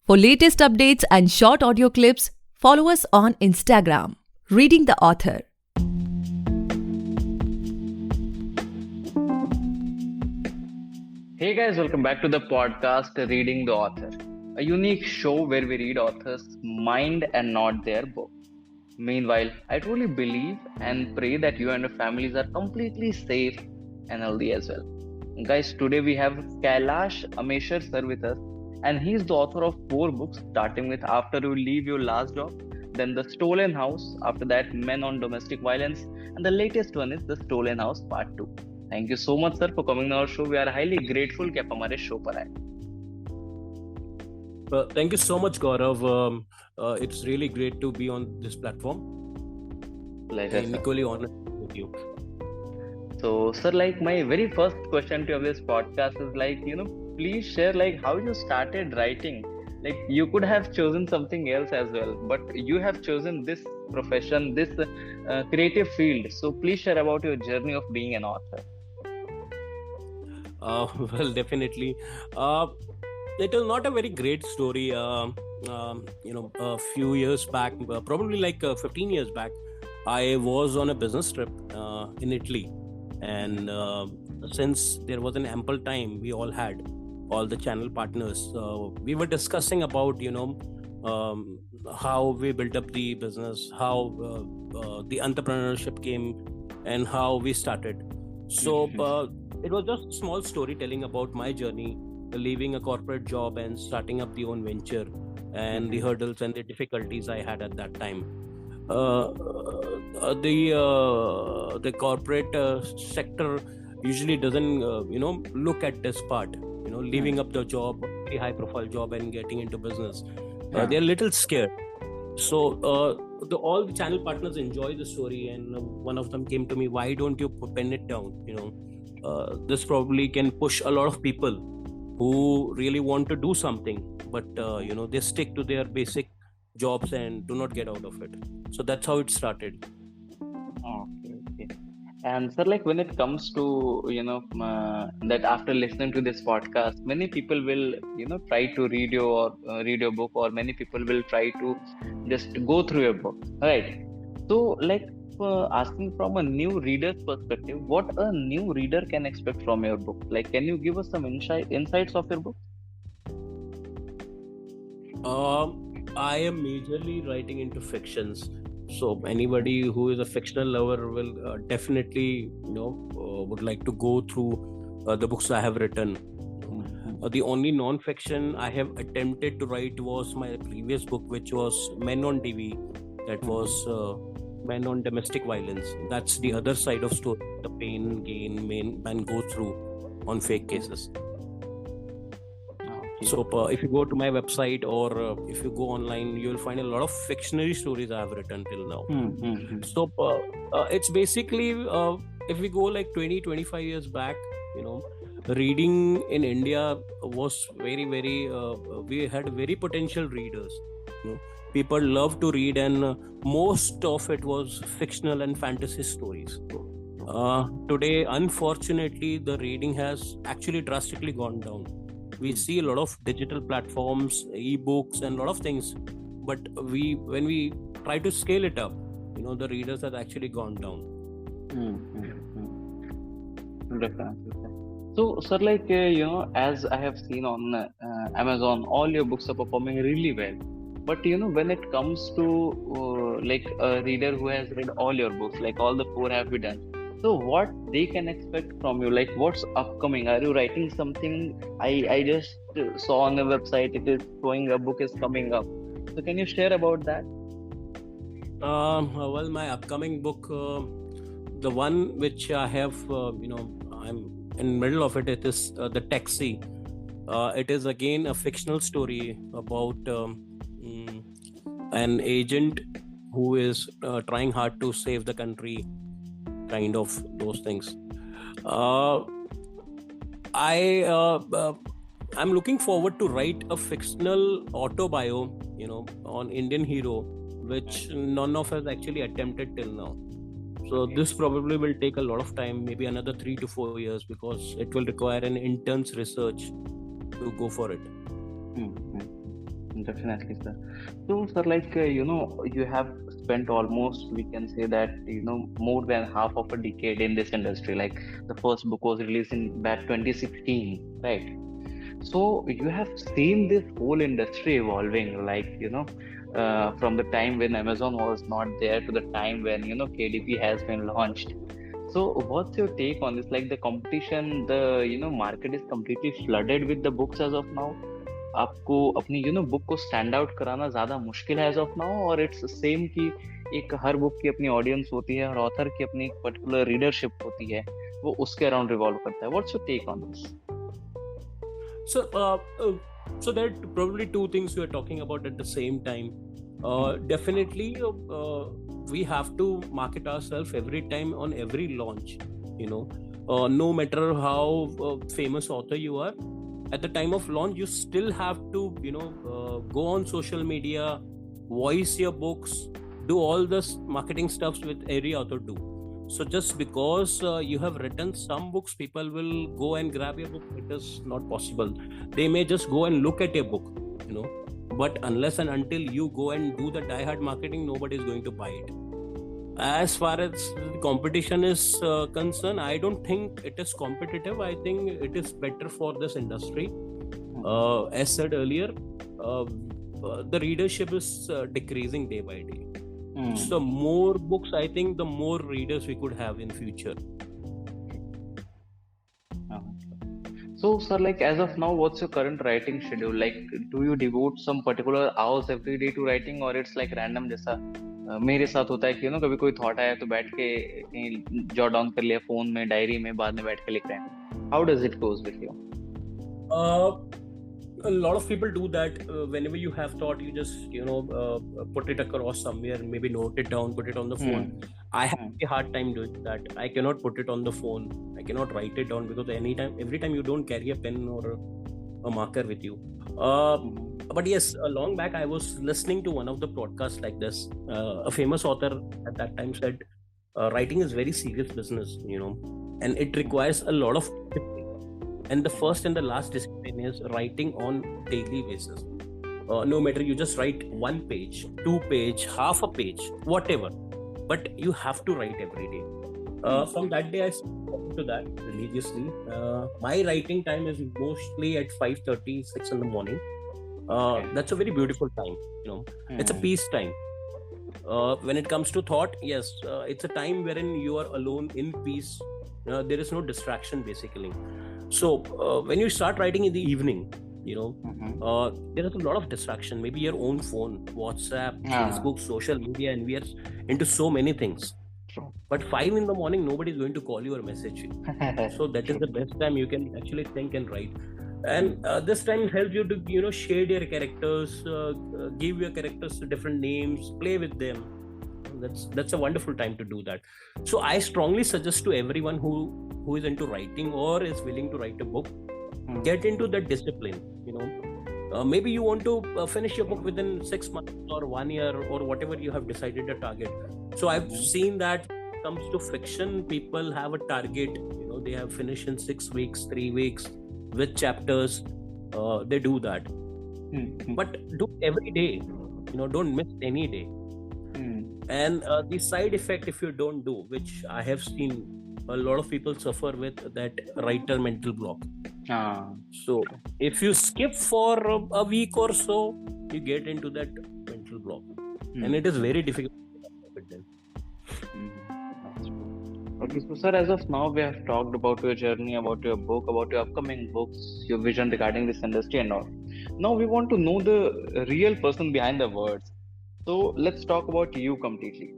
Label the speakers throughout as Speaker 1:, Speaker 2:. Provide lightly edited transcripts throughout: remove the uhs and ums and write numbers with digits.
Speaker 1: For latest updates and short audio clips, follow us on Instagram, Reading the Author.
Speaker 2: Hey guys, welcome back to the podcast Reading the Author, a unique show where we read authors' mind and not their book. Meanwhile, I truly believe and pray that you and your families are completely safe and healthy as well. Guys, today we have Kailash Amesur sir with us, and he's the author of four books, starting with After You Leave Your Last Job, then The Stolen House, after that, Men on Domestic Violence, and the latest one is The Stolen House Part 2. Thank you so much sir for coming our show we are highly grateful कि आप हमारे show पर आए.
Speaker 3: Thank you so much, Gaurav. It's really great to be on this platform.
Speaker 2: Pleasure,
Speaker 3: I'm
Speaker 2: sir.
Speaker 3: equally honored with you.
Speaker 2: So sir, like my very first question to this podcast is like, please share like how you started writing. Like you could have chosen something else as well, but you have chosen this profession, this creative field. So please share about your journey of being an author.
Speaker 3: Well, definitely. It was not a very great story. A few years back, probably like 15 years back, I was on a business trip in Italy. And since there was an ample time, we all had, all the channel partners, we were discussing about, how we built up the business, how the entrepreneurship came, and how we started. So it was just small storytelling about my journey, leaving a corporate job and starting up the own venture, and the hurdles and the difficulties I had at that time. The corporate sector usually doesn't look at this part, leaving up the job, a high profile job, and getting into business. They're a little scared. So all the channel partners enjoy the story, and one of them came to me, why don't you pen it down? This probably can push a lot of people who really want to do something, but they stick to their basic jobs and do not get out of it. So that's how it started.
Speaker 2: Okay. And sir, like when it comes to that after listening to this podcast, many people will try to read your book, or many people will try to just go through your book, right? So like asking from a new reader's perspective, what a new reader can expect from your book. Like, can you give us some insights of your book?
Speaker 3: I am majorly writing into fictions. So anybody who is a fictional lover will definitely, would like to go through the books I have written. The only non-fiction I have attempted to write was my previous book, which was Men on TV. That was Men on Domestic Violence. That's the other side of story, the pain, gain, man go through on fake cases. So if you go to my website, or if you go online, you will find a lot of fictionary stories I have written till now. So it's basically, if we go like 20-25 years back, reading in India was very, very, we had very potential readers. People love to read, and most of it was fictional and fantasy stories. Today, unfortunately, the reading has actually drastically gone down. We see a lot of digital platforms, ebooks, and a lot of things, but when we try to scale it up, the readers have actually gone down.
Speaker 2: Definitely. So sir, like as I have seen on Amazon, all your books are performing really well. But when it comes to like a reader who has read all your books, like all the four have been done, so what they can expect from you? Like what's upcoming? Are you writing something? I just saw on the website it is showing a book is coming up. So can you share about that?
Speaker 3: Well, my upcoming book, the one which I have, I'm in middle of it. It is The Taxi. It is again a fictional story about an agent who is trying hard to save the country, kind of those things. I'm looking forward to write a fictional autobio, on Indian hero, which none of us actually attempted till now. So this probably will take a lot of time, maybe another 3 to 4 years, because it will require an intense research to go for it.
Speaker 2: Definitely, sir. So, sir, you have spent almost, we can say that, more than half of a decade in this industry. Like, the first book was released in that 2016, right? So, you have seen this whole industry evolving, from the time when Amazon was not there to the time when, KDP has been launched. So, what's your take on this? Like, the competition, market is completely flooded with the books as of now. आपको अपनी book को stand out कराना ज्यादा मुश्किल है as of now, और it's same कि एक हर बुक की अपनी ऑडियंस होती है और ऑथर की अपनी एक पर्टिकुलर रीडरशिप होती है, वो उसके अराउंड रिवॉल्व करता है. What's your take on this?
Speaker 3: So, so there are probably two things we are talking about at the same time. Definitely, we have to market ourselves every time on every launch. No matter how famous author you are, at the time of launch, you still have to, go on social media, voice your books, do all this marketing stuff with every author do. So just because you have written some books, people will go and grab your book. It is not possible. They may just go and look at your book, but unless and until you go and do the die-hard marketing, nobody is going to buy it. As far as competition is concerned, I don't think it is competitive. I think it is better for this industry. As said earlier, the readership is decreasing day by day. So more books, I think the more readers we could have in future.
Speaker 2: So, sir, like as of now, what's your current writing schedule? Like, do you devote some particular hours every day to writing, or it's like random जैसा मेरे साथ होता है कि कभी कोई thought आया तो बैठ के कहीं जॉट डाउन कर लिया फोन में, डायरी में, बाद में बैठ के लिख रहे हैं. How does it goes with you?
Speaker 3: A lot of people do that. Whenever you have thought, you just put it across somewhere, maybe note it down, put it on the phone. I have a hard time doing that. I cannot put it on the phone. I cannot write it down because every time you don't carry a pen or a marker with you. But yes, a long back I was listening to one of the podcasts like this. A famous author at that time said, writing is very serious business, and it requires a lot of discipline. And the first and the last discipline is writing on daily basis. No matter you just write 1 page, 2 page, half a page, whatever, but you have to write every day. From that day I stuck to that religiously. My writing time is mostly at 5:30, 6 in the morning. That's a very beautiful time. It's a peace time. When it comes to thought, yes, it's a time wherein you are alone in peace. There is no distraction basically. So when you start writing in the evening, there is a lot of distraction. Maybe your own phone, WhatsApp, Facebook, social media, and we are into so many things.
Speaker 2: True.
Speaker 3: But 5 in the morning, nobody is going to call you or message you. So that is the best time you can actually think and write. And this time helps you to shade your characters, give your characters different names, play with them. That's a wonderful time to do that. So I strongly suggest to everyone who is into writing or is willing to write a book, get into that discipline. Maybe you want to finish your book within 6 months or 1 year or whatever you have decided a target. So I've seen that when it comes to fiction, people have a target. They have finished in 6 weeks, 3 weeks with chapters. They do that. But do every day. Don't miss any day. And the side effect if you don't do, which I have seen a lot of people suffer with, that writer mental block. So if you skip for a week or so, you get into that mental block, and it is very difficult to get out of it then.
Speaker 2: Okay, so sir, as of now we have talked about your journey, about your book, about your upcoming books, your vision regarding this industry and all. Now we want to know the real person behind the words. So let's talk about you completely.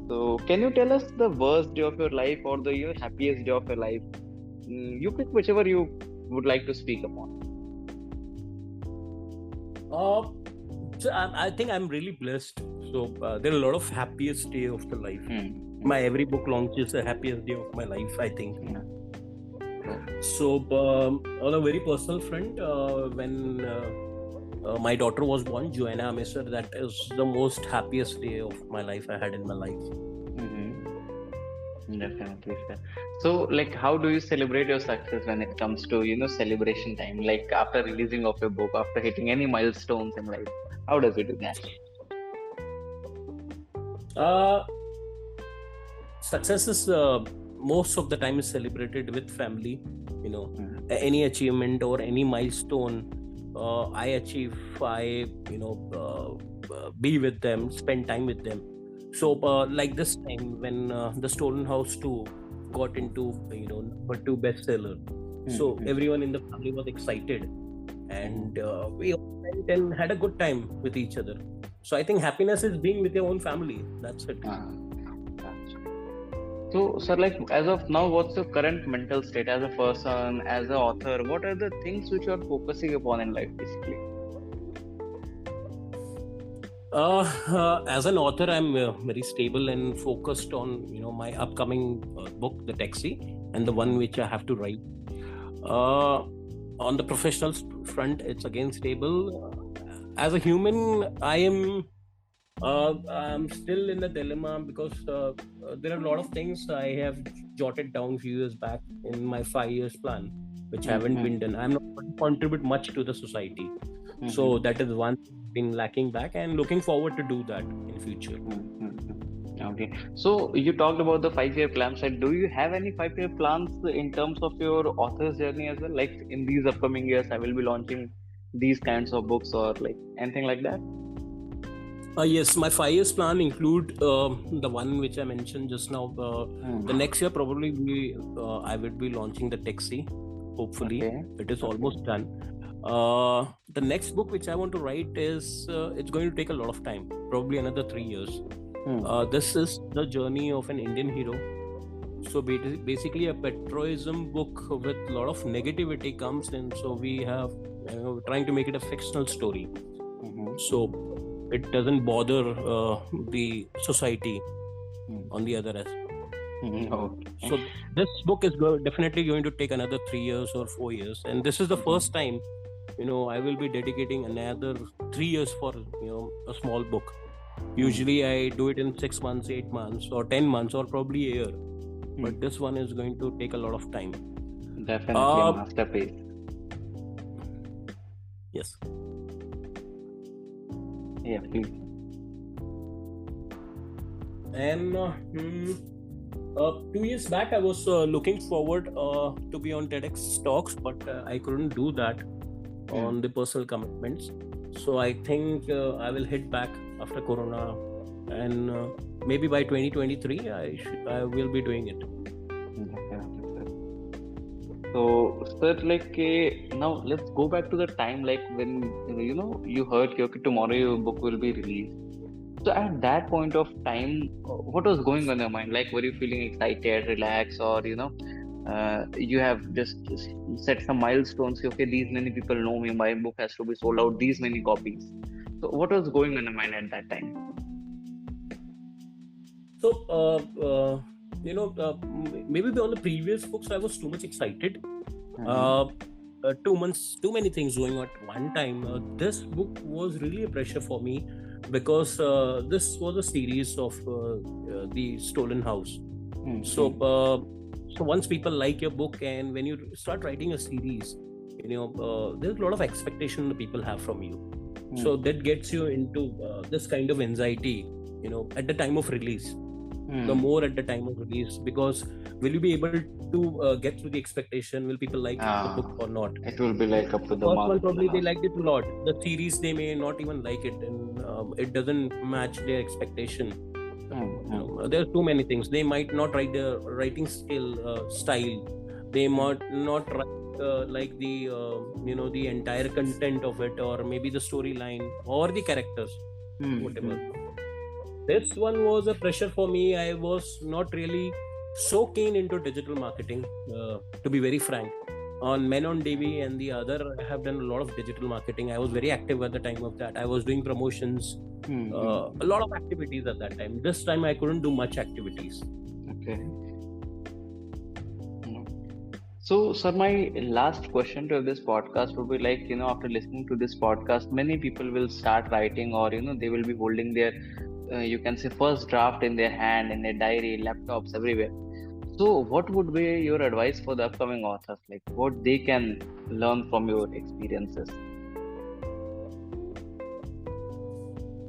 Speaker 2: So can you tell us the worst day of your life or the happiest day of your life? You pick whichever you would like to speak upon.
Speaker 3: So I think I'm really blessed. So there are a lot of happiest day of the life. My every book launch is the happiest day of my life, I think. So on a very personal front, when my daughter was born, Joanna Amesur, that is the most happiest day of my life I had in my life.
Speaker 2: Definitely, sir. So, like, how do you celebrate your success when it comes to, celebration time? Like, after releasing of your book, after hitting any milestones in life, how does it do that?
Speaker 3: Uh, Success is most of the time is celebrated with family. Any achievement or any milestone I achieve, I be with them, spend time with them. So like this time when the Stolen House 2 got into number 2 bestseller, so everyone in the family was excited, and we all went and had a good time with each other. So I think happiness is being with your own family. That's it.
Speaker 2: So, sir, like, as of now, what's your current mental state as a person, as an author? What are the things which you are focusing upon in life, basically?
Speaker 3: As an author, I'm very stable and focused on my upcoming book, The Taxi, and the one which I have to write. On the professional front, it's again stable. As a human, I'm still in the dilemma because there are a lot of things I have jotted down few years back in my 5 years plan, which haven't been done. I'm not going to contribute much to the society. So that is one been lacking back, and looking forward to do that in future.
Speaker 2: Okay. So you talked about the 5-year plans. Like, do you have any 5-year plans in terms of your author's journey as well? Like, in these upcoming years, I will be launching these kinds of books, or like anything like that?
Speaker 3: Yes, my 5 years plan include the one which I mentioned just now. The next year probably I will be launching the Taxi. Hopefully, it is almost done. The next book which I want to write is it's going to take a lot of time, probably another 3 years. This is the journey of an Indian hero. So basically a patriotism book with a lot of negativity comes in. So we have trying to make it a fictional story. So it doesn't bother the society on the other end. So this book is definitely going to take another 3 years or 4 years, and this is the first time I will be dedicating another 3 years for a small book. Usually I do it in 6 months, 8 months, or 10 months, or probably a year. But this one is going to take a lot of time.
Speaker 2: Definitely a masterpiece.
Speaker 3: Yes.
Speaker 2: Yeah, please.
Speaker 3: And 2 years back, I was looking forward to be on TEDx talks, but I couldn't do that on the personal commitments. So I think I will hit back after Corona, and maybe by 2023, I will be doing it.
Speaker 2: So, sir, like now let's go back to the time like when you heard okay, tomorrow your book will be released. So at that point of time, what was going on in your mind? Like, were you feeling excited, relaxed, or you have just set some milestones? Okay, these many people know me. My book has to be sold out. These many copies. So what was going on in your mind at that time?
Speaker 3: So maybe on the previous books I was too much excited. 2 months, too many things going on at one time. This book was really a pressure for me because this was a series of the Stolen House. So once people like your book, and when you start writing a series, there's a lot of expectation the people have from you. So that gets you into this kind of anxiety, at the time of release. The more at the time of release, because will you be able to get through the expectation? Will people like the book or not?
Speaker 2: It will be like up to the
Speaker 3: first
Speaker 2: mark.
Speaker 3: One probably they liked it a lot. The series they may not even like it, and it doesn't match their expectation. There are too many things. They might not write the writing style. They might not write like the the entire content of it, or maybe the storyline or the characters, whatever. This one was a pressure for me. I was not really so keen into digital marketing, to be very frank. On Men on DV and the other, I have done a lot of digital marketing. I was very active at the time of that. I was doing promotions, a lot of activities at that time. This time I couldn't do much activities.
Speaker 2: Okay. So, sir, my last question to this podcast would be like, after listening to this podcast, many people will start writing, or, they will be holding their, you can say, first draft in their hand, in their diary, laptops, everywhere. So, what would be your advice for the upcoming authors? Like, what they can learn from your experiences?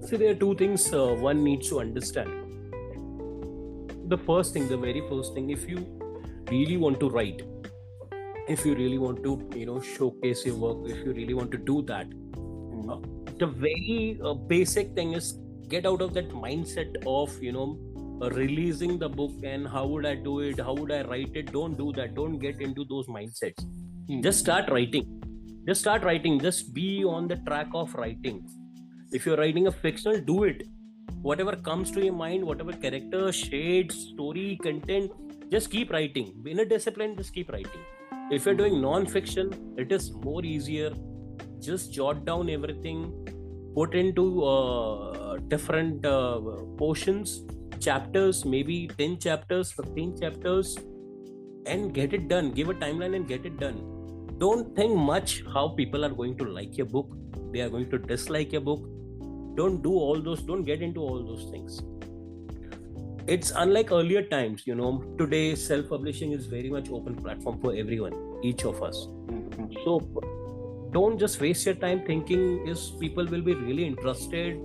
Speaker 3: See, there are two things one needs to understand. The first thing, the very first thing, if you really want to write, if you really want to, showcase your work, if you really want to do that, the very basic thing is get out of that mindset of, releasing the book and how would I do it, how would I write it. Don't do that. Don't get into those mindsets. Just start writing. Just be on the track of writing. If you're writing a fictional, do it. Whatever comes to your mind, whatever character, shades, story, content, just keep writing. In a discipline, just keep writing. If you're doing non-fiction, it is more easier. Just jot down everything, put into different portions, chapters, maybe 10 chapters, 15 chapters, and get it done. Give a timeline and get it done. Don't think much how people are going to like your book. They are going to dislike your book. Don't get into all those things. It's unlike earlier times, today self-publishing is very much open platform for everyone, each of us. So don't just waste your time thinking is people will be really interested,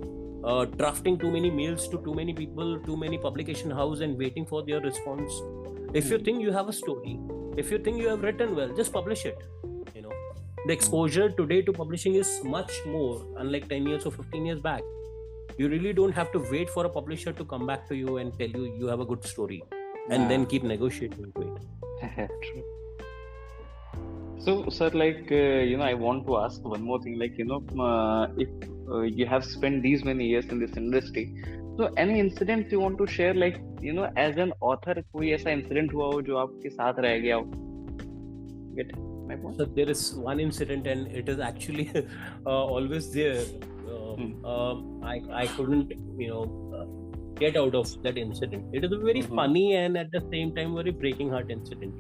Speaker 3: drafting too many mails to too many people, too many publication house and waiting for their response. If you think you have a story, if you think you have written well, just publish it. The exposure today to publishing is much more, unlike 10 years or 15 years back. You really don't have to wait for a publisher to come back to you and tell you have a good story and then keep negotiating with it.
Speaker 2: True. So, sir, I want to ask one more thing. If you have spent these many years in this industry, so any incident you want to share, as an author, कोई ऐसा incident हुआ हो जो आपके साथ रह गया हो? Get my point?
Speaker 3: So there is one incident, and it is actually always there. I couldn't, get out of that incident. It is a very funny and at the same time very breaking heart incident.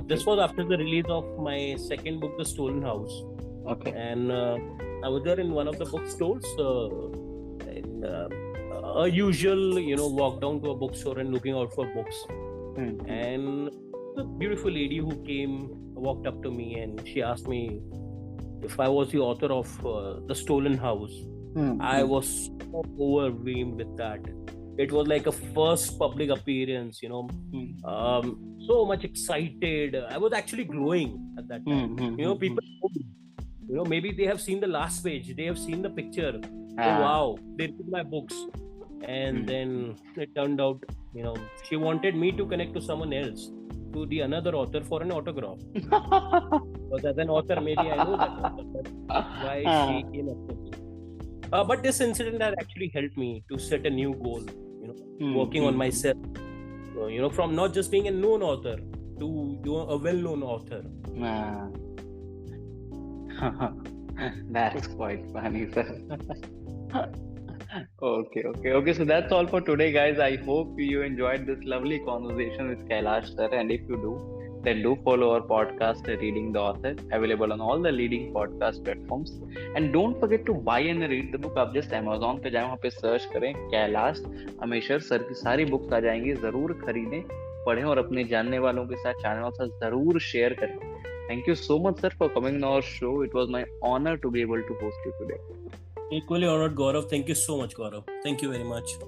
Speaker 3: This was after the release of my second book, The Stolen House.
Speaker 2: Okay.
Speaker 3: And I was there in one of the bookstores. A usual, walk down to a bookstore and looking out for books. And a beautiful lady who walked up to me and she asked me if I was the author of The Stolen House. I was so overwhelmed with that. It was like a first public appearance, so much excited. I was actually glowing at that time. People, maybe they have seen the last page, they have seen the picture. Oh wow, they read my books. And then it turned out, she wanted me to connect to someone else, to the another author for an autograph. Because as an author, maybe I know that author, but why she came up to me. But this incident has actually helped me to set a new goal, working on myself, from not just being a known author to a well-known author.
Speaker 2: That's quite funny, sir. Okay. So that's all for today, guys. I hope you enjoyed this lovely conversation with Kailash, sir. And if you do, then do follow our podcast, Reading the Author, available on all the leading podcast platforms. And don't forget to buy and read the book. आप just Amazon पे जाएं, वहाँ पे search करें Kailash अमेशर sir की सारी books आ जाएंगी. जरूर खरीदें, पढ़ें और अपने जानने वालों के साथ, चैनल के साथ जरूर शेयर करें. Thank you so much, sir, for coming on our show. It was my honor to be able to host you today.
Speaker 3: Equally honored, Gaurav. Thank you so much, Gaurav. Thank you very much.